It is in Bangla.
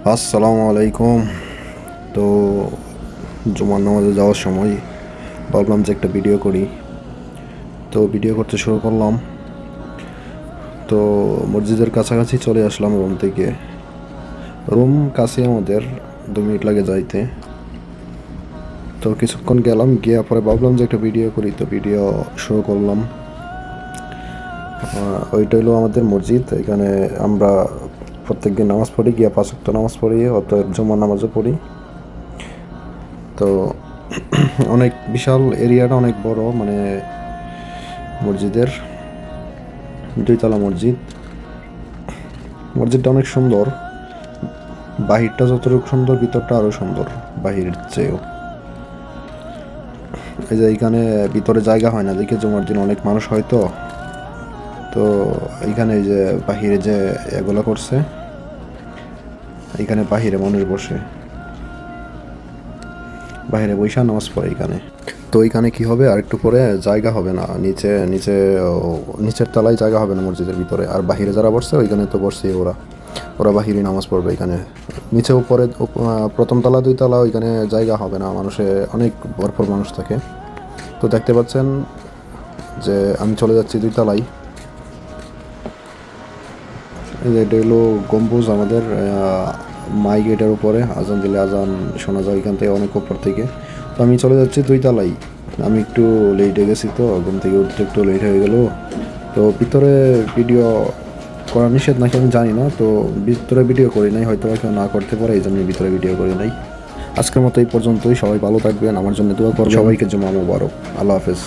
আসসালামু আলাইকুম। তো জুমার নামাজে যাওয়ার সময় ভাবলাম যে একটা ভিডিও করি, তো ভিডিও করতে শুরু করলাম। তো মসজিদের কাছাকাছি চলে আসলাম রুম থেকে। রুম কাছে আমাদের 2 মিনিট লাগে যাইতে। তো কিছুক্ষণ গেলাম, গিয়ে পরে ভাবলাম যে একটা ভিডিও করি, তো ভিডিও শুরু করলাম। ওইটা হলো আমাদের মসজিদ। এখানে আমরা প্রত্যেকদিন নামাজ পড়ি, গিয়ে 5 ওয়াক্ত নামাজ পড়ি, অতএব জুমার নামাজও পড়ি। তো অনেক বিশাল এরিয়াটা অনেক বড়, মানে মসজিদের 2 তলা মসজিদ। মসজিদটা অনেক সুন্দর, বাহিরটা যতটুকু সুন্দর ভিতরটা আরও সুন্দর বাহিরের চেয়েও। এই যে এইখানে ভিতরে জায়গা হয় না দেখে জুমার দিন অনেক মানুষ হয়, তো তো এইখানে এই যে বাহিরে যে এগুলো করছে, এইখানে বাহিরে মানুষ বসে, বাহিরে বৈশা নামাজ পড়ে এইখানে। তো এইখানে কি হবে, আর একটু পরে জায়গা হবে না, নিচে নিচে নিচের তলায় জায়গা হবে না মসজিদের ভিতরে। আর বাহিরে যারা বসছে ওইখানে তো বসছে ওরা, ওরা বাহিরে নামাজ পড়বে এখানে। নিচে উপরে প্রথম তলা 2 তলা ওইখানে জায়গা হবে না, মানুষে অনেক ভরপুর মানুষ থাকে। তো দেখতে পাচ্ছেন যে আমি চলে যাচ্ছি 2 তলায়। এটা হলো গম্বুজ আমাদের, মাই গেটের উপরে আজান দিলে আজান শোনা যায় এখান থেকে অনেক উপর থেকে। তো আমি চলে যাচ্ছি 2 তলায়। আমি একটু লেটে গেছি, তো ঘুম থেকে উঠতে একটু লেট হয়ে গেল। তো ভিতরে ভিডিও করা নিষেধ নাকি আমি জানি না, তো ভিতরে ভিডিও করি নাই, হয়তো কেউ না করতে পারে, এই জন্য ভিতরে ভিডিও করি নাই। আজকের মতো এই পর্যন্তই। সবাই ভালো থাকবেন, আমার জন্য দোয়া করবেন। সবাইকে জুমা মোবারক। আল্লাহ হাফেজ।